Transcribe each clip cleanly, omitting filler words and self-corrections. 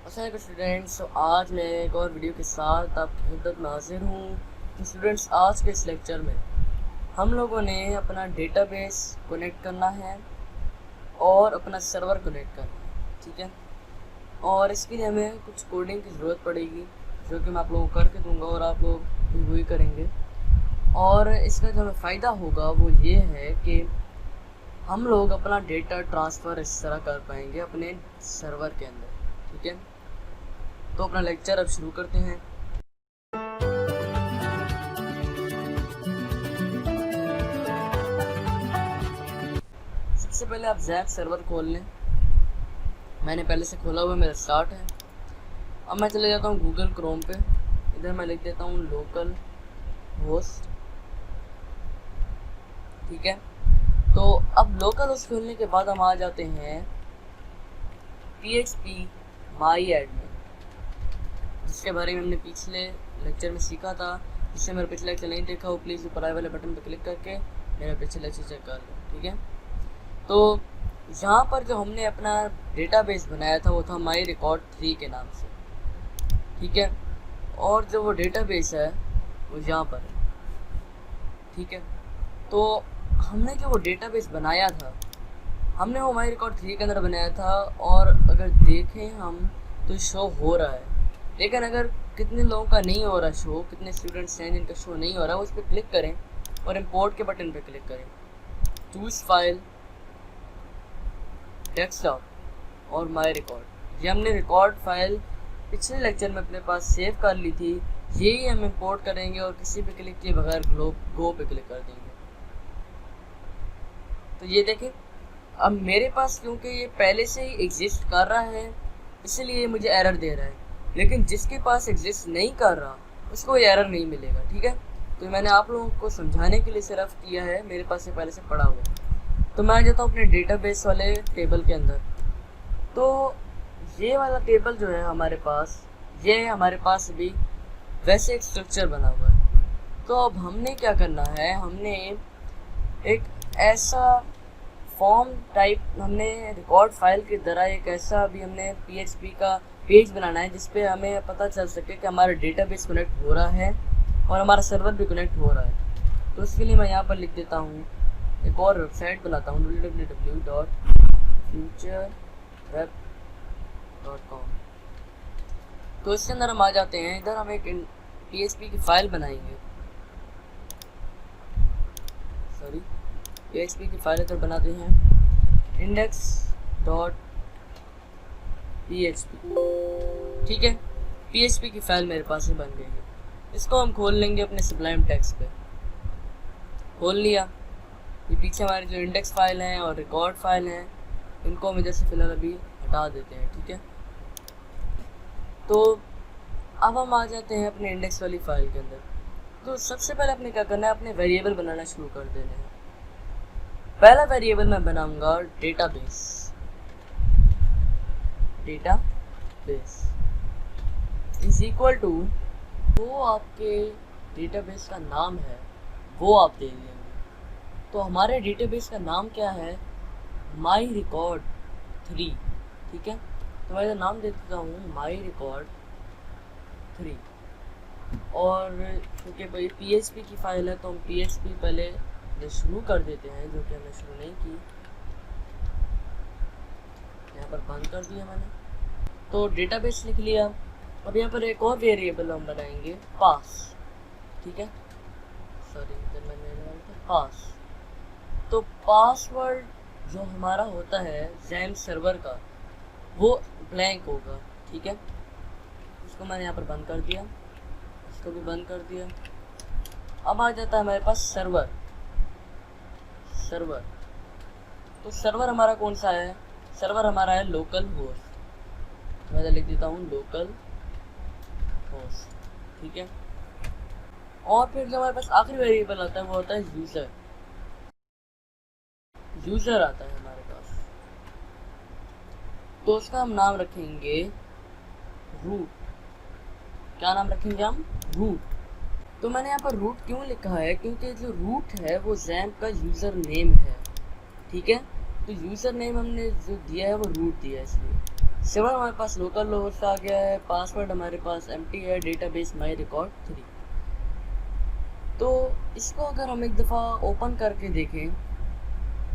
अस्सलाम स्टूडेंट्स, तो आज मैं एक और वीडियो के साथ आपकी खिदमत में हाजिर हूँ। तो स्टूडेंट्स, आज के इस लेक्चर में हम लोगों ने अपना डेटाबेस कनेक्ट करना है और अपना सर्वर कनेक्ट करना है, ठीक है। और इसके लिए हमें कुछ कोडिंग की ज़रूरत पड़ेगी, जो कि मैं आप लोगों को करके दूंगा और आप लोग भी वही करेंगे। और इसका जो हमें फ़ायदा होगा वो ये है कि हम लोग अपना डेटा ट्रांसफ़र इस तरह कर पाएंगे अपने सर्वर के अंदर, ठीक है। तो अपना लेक्चर अब शुरू करते हैं। सबसे पहले आप जैक सर्वर खोल लें। मैंने पहले से खोला हुआ, मेरा स्टार्ट है। अब मैं चले जाता हूँ गूगल क्रोम पे। इधर मैं लिख देता हूँ लोकल होस्ट, ठीक है। तो अब लोकल होस्ट खोलने के बाद हम आ जाते हैं PHP माई एडमिन, जिसके बारे में हमने पिछले लेक्चर में सीखा था। जिससे मेरा पिछला लेक्चर नहीं देखा हो, प्लीज़ ऊपर आए वाले बटन पर क्लिक करके मेरा पिछले लेक्चर चेक कर लो, ठीक है। तो यहाँ पर जो हमने अपना डेटाबेस बनाया था वो था माई रिकॉर्ड 3 के नाम से, ठीक है। और जो वो डेटाबेस है वो यहाँ पर है, ठीक है। तो हमने जो वो डेटाबेस बनाया था, हमने वो माई रिकॉर्ड 3 के अंदर बनाया था। और अगर देखें हम तो शो हो रहा है, लेकिन अगर कितने लोगों का नहीं हो रहा शो, कितने स्टूडेंट्स हैं जिनका शो नहीं हो रहा, उस पर क्लिक करें और इम्पोर्ट के बटन पर क्लिक करें। चूज़ फाइल, डेस्कटॉप और माई रिकॉर्ड। ये हमने रिकॉर्ड फाइल पिछले लेक्चर में अपने पास सेव कर ली थी, यही हम इंपोर्ट करेंगे और किसी पे क्लिक किए बगैर गो पे क्लिक कर देंगे। तो ये देखें, अब मेरे पास क्योंकि ये पहले से ही एग्जिस्ट कर रहा है इसलिए मुझे एरर दे रहा है, लेकिन जिसके पास एग्जिस्ट नहीं कर रहा उसको ये एरर नहीं मिलेगा, ठीक है। तो मैंने आप लोगों को समझाने के लिए सिर्फ किया है, मेरे पास ये पहले से पड़ा हुआ है। तो मैं आ जाता हूँ अपने डेटाबेस वाले टेबल के अंदर। तो ये वाला टेबल जो है हमारे पास, ये है हमारे पास अभी वैसे एक स्ट्रक्चर बना हुआ है। तो अब हमने क्या करना है, हमने एक ऐसा फॉर्म टाइप, हमने रिकॉर्ड फाइल की तरह एक ऐसा भी हमने PHP का पेज बनाना है जिसपे हमें पता चल सके कि हमारा डेटाबेस कनेक्ट हो रहा है और हमारा सर्वर भी कनेक्ट हो रहा है। तो इसके लिए मैं यहाँ पर लिख देता हूँ, एक और वेबसाइट बनाता हूँ www.futureweb.com। तो इसके अंदर हम आ जाते हैं। इधर हम एक PHP की फाइल बनाएंगे, सॉरी PHP की फाइल इधर बनाते हैं index.php, ठीक है। PHP की फाइल मेरे पास ही बन गई है। इसको हम खोल लेंगे अपने सुब्लाइम टेक्स्ट पे। खोल लिया। ये पीछे हमारी जो इंडेक्स फाइल हैं और रिकॉर्ड फाइल हैं, इनको हम इधर से फिलहाल अभी हटा देते हैं, ठीक है। तो अब हम आ जाते हैं अपने इंडेक्स वाली फाइल के अंदर। तो सबसे पहले अपने क्या करना है, अपने वेरिएबल बनाना शुरू कर देने हैं। पहला वेरिएबल मैं बनाऊंगा database. Database is equal to, वो आपके डेटाबेस का नाम है वो आप दे देंगे। तो हमारे डेटाबेस का नाम क्या है, माई रिकॉर्ड 3, ठीक है। तो मैं नाम दे देता हूँ माई रिकॉर्ड 3। और क्योंकि भाई PHP की फाइल है तो हम PHP पहले शुरू कर देते हैं, जो कि हमने शुरू नहीं की। यहाँ पर बंद कर दिया मैंने। तो डेटाबेस लिख लिया। अब यहाँ पर एक और वेरिएबल हम बनाएंगे पास, ठीक है। सॉरी, इधर मैंने पास। तो पासवर्ड जो हमारा होता है जैम सर्वर का, वो ब्लैंक होगा, ठीक है। इसको मैंने यहाँ पर बंद कर दिया, इसको भी बंद कर दिया। अब आ जाता है हमारे पास सर्वर। तो सर्वर हमारा कौन सा है, सर्वर हमारा है लोकल होस्ट। मैं लिख देता हूँ लोकल होस्ट, ठीक है। और फिर जो हमारे पास आखिरी वेरिएबल आता है वो होता है यूज़र आता है हमारे पास। तो उसका हम नाम रखेंगे रूट। क्या नाम रखेंगे हम, रूट। तो मैंने यहाँ पर रूट क्यों लिखा है, क्योंकि जो रूट है वो जैम्प का यूज़र नेम है, ठीक है। तो यूज़र नेम हमने जो दिया है वो रूट दिया है, इसलिए सर्वर हमारे पास लोकल होस्ट आ गया है, पासवर्ड हमारे पास एम्प्टी है, डेटाबेस माई रिकॉर्ड 3। तो इसको अगर हम एक दफ़ा ओपन करके देखें,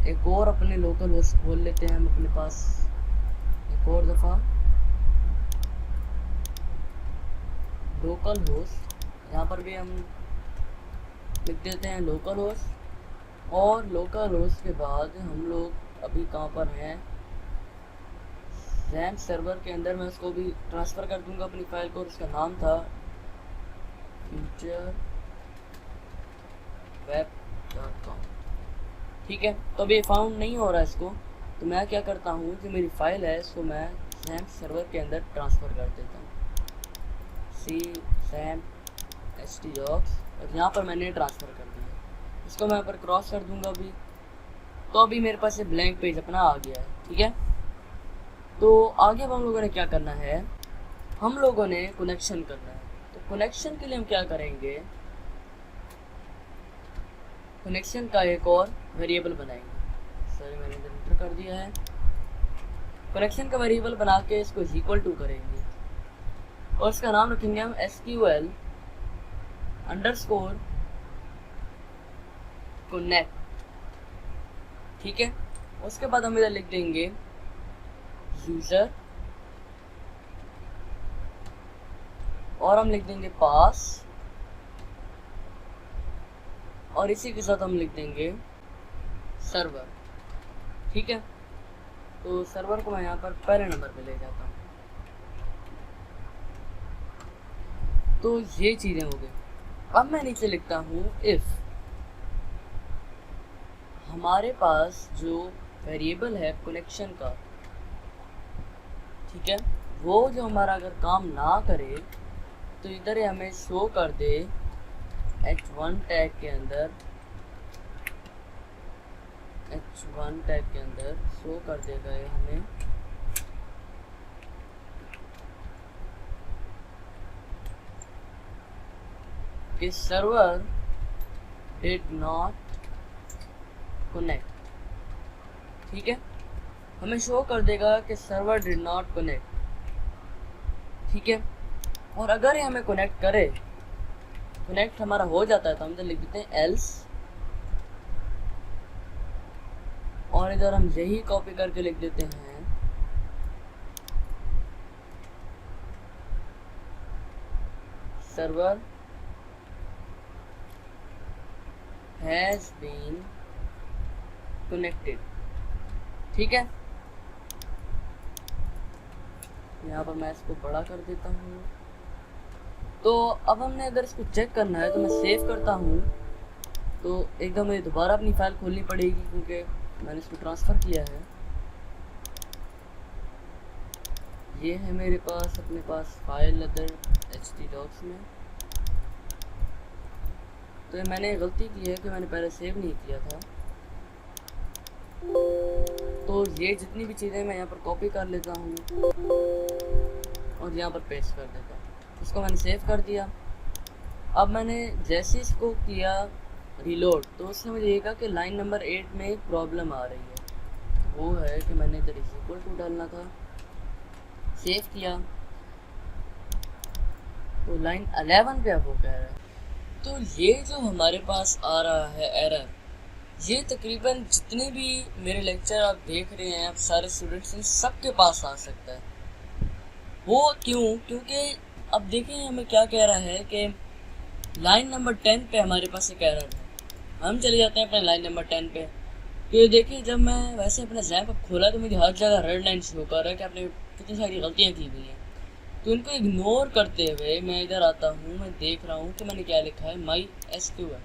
एक और अपने लोकल होस्ट खोल लेते हैं हम अपने पास एक और दफ़ा लोकल होस्ट। यहाँ पर भी हम लिख देते हैं लोकल होस्ट, और लोकल होस्ट के बाद हम लोग अभी कहाँ पर हैं, रैम सर्वर के अंदर। मैं उसको भी ट्रांसफ़र कर दूंगा अपनी फाइल को, उसका नाम था futureweb.com। ठीक है, तो अभी फाउंड नहीं हो रहा है इसको, तो मैं क्या करता हूँ कि मेरी फाइल है इसको मैं रैम सर्वर के अंदर ट्रांसफ़र कर देता हूँ, cram_htdocs, और यहाँ पर मैंने ट्रांसफ़र कर दिया। इसको मैं यहाँ पर क्रॉस कर दूंगा अभी, तो अभी मेरे पास ये ब्लैंक पेज अपना आ गया है। ठीक है, तो आगे अब हम लोगों ने क्या करना है, हम लोगों ने कनेक्शन करना है। तो कनेक्शन के लिए हम क्या करेंगे, कनेक्शन का एक और वेरिएबल बनाएंगे। सॉरी, मैंने एंटर कर दिया है। कनेक्शन का वेरिएबल बना के इसको इक्वल टू करेंगे, और इसका नाम रखेंगे हम SQL_connect। ठीक है, उसके बाद हम इधर लिख देंगे यूज़र, और हम लिख देंगे पास, और इसी के साथ हम लिख देंगे सर्वर। ठीक है, तो सर्वर को मैं यहाँ पर पहले नंबर पे ले जाता हूँ। तो ये चीज़ें हो गई। अब मैं नीचे लिखता हूँ इफ़ हमारे पास जो वेरिएबल है कनेक्शन का, ठीक है, वो जो हमारा अगर काम ना करे तो इधर हमें शो कर दे h1 टैग के अंदर, h1 टैग के अंदर शो कर देगा ये हमें कि सर्वर डिड नॉट कनेक्ट। ठीक है, हमें शो कर देगा कि सर्वर डिड नॉट कनेक्ट। ठीक है, और अगर ये हमें कनेक्ट करे, कनेक्ट हमारा हो जाता है, तो हम इधर लिख देते हैं एल्स, और इधर हम यही कॉपी करके लिख देते हैं सर्वर हैज बीन कनेक्टेड। ठीक है, यहाँ पर मैं इसको बड़ा कर देता हूँ। तो अब हमने अगर इसको चेक करना है तो मैं सेव करता हूँ, तो एकदम मुझे दोबारा अपनी फाइल खोलनी पड़ेगी क्योंकि मैंने इसको ट्रांसफ़र किया है। ये है मेरे पास अपने पास फाइल अदर htdocs में। तो मैंने गलती की है कि मैंने पहले सेव नहीं किया था। तो ये जितनी भी चीज़ें मैं यहाँ पर कॉपी कर लेता हूँ और यहाँ पर पेस्ट कर देता हूँ। इसको मैंने सेव कर दिया। अब मैंने जैसे इसको किया रीलोड, तो उसने मुझे ये कहा कि लाइन नंबर 8 में एक प्रॉब्लम आ रही है। वो है कि मैंने इधर इक्वल टू डालना था, सेव किया, तो लाइन 11 पे अब वो कह रहा है। तो ये जो हमारे पास आ रहा है एरर, ये तकरीबन जितने भी मेरे लेक्चर आप देख रहे हैं, आप सारे स्टूडेंट्स हैं, सबके पास आ सकता है। वो क्यों? क्योंकि अब देखिए हमें क्या कह रहा है कि लाइन नंबर 10 पे हमारे पास एक एरर है। हम चले जाते हैं अपने लाइन नंबर 10 पे। तो देखिए जब मैं वैसे अपना जैप अब खोला तो मुझे हर जगह रेड लाइन शो कर रहा है कि आपने कितनी सारी गलतियाँ की हुई हैं। तो इनको इग्नोर करते हुए मैं इधर आता हूँ, मैं देख रहा हूँ कि मैंने क्या लिखा है, MySQL।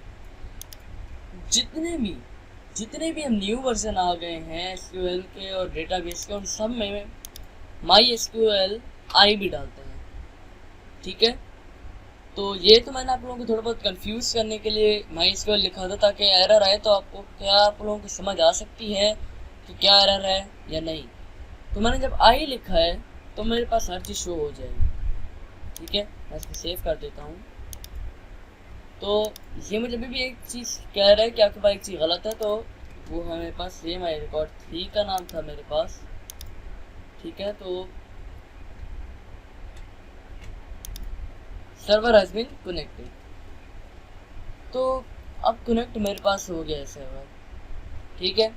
जितने भी हम न्यू वर्जन आ गए हैं SQL के और डेटाबेस के, उन सब में MySQL आई भी डालते हैं। ठीक है, तो ये तो मैंने आप लोगों को थोड़ा बहुत कंफ्यूज करने के लिए MySQL लिखा था, ताकि एरर आए तो आपको क्या आप लोगों को समझ आ सकती है कि क्या एरर है या नहीं। तो मैंने जब आई लिखा है तो मेरे पास हर चीज़ शो हो जाएगी। ठीक है, मैं इसको सेव कर देता हूँ। तो ये मुझे अभी भी एक चीज़ कह रहा है कि आपके पास एक चीज़ गलत है, तो वो है मेरे पास ये माई रिकॉर्ड 3 का नाम था मेरे पास। ठीक है, तो सर्वर हैज़ बीन कनेक्टेड। तो अब कनेक्ट मेरे पास हो गया है सर्वर, ठीक है।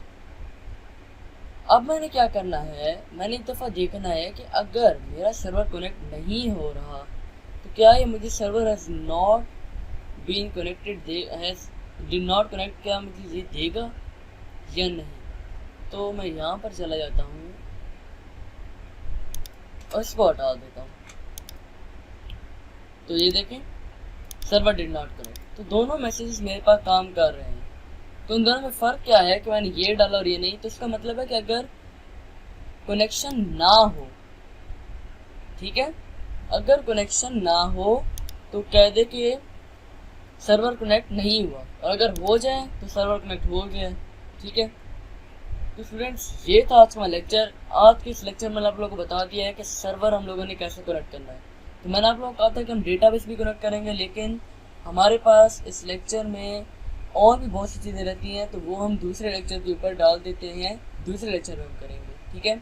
अब मैंने क्या करना है, मैंने एक दफ़ा देखना है कि अगर मेरा सर्वर कनेक्ट नहीं हो रहा तो क्या ये मुझे server has not been connected has did not connect, क्या मुझे ये देगा या नहीं। तो मैं यहाँ पर चला जाता हूँ और इसको हटा देता हूँ। तो ये देखें सर्वर डिड नॉट कनेक्ट, तो दोनों मैसेजेस मेरे पास काम कर रहे हैं। तो उन दोनों में फ़र्क क्या है कि मैंने ये डाला और ये नहीं, तो इसका मतलब है कि अगर कनेक्शन ना हो, ठीक है, अगर कनेक्शन ना हो तो कह दे कि सर्वर कनेक्ट नहीं हुआ, और अगर हो जाए तो सर्वर कनेक्ट हो गया, ठीक है। तो स्टूडेंट्स ये था आज का लेक्चर। आज के इस लेक्चर में मैंने आप लोगों को बता दिया है कि सर्वर हम लोगों ने कैसे कनेक्ट करना है। तो मैंने आप लोगों को कहा था कि हम डेटाबेस भी कनेक्ट करेंगे, लेकिन हमारे पास इस लेक्चर में और भी बहुत सी चीज़ें रहती हैं, तो वो हम दूसरे लेक्चर के ऊपर डाल देते हैं, दूसरे लेक्चर में हम करेंगे, ठीक है।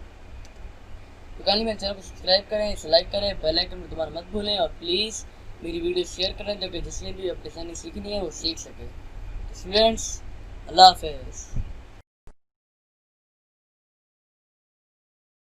तो काइंडली मेरे चैनल को सब्सक्राइब करें, इसे लाइक करें, बेल आइकन को दबाना मत भूलें, और प्लीज़ मेरी वीडियो शेयर करें ताकि जिसने भी अपनी सीखनी है वो सीख सके। तो स्टूडेंट्स, अल्लाह हाफ़िज़।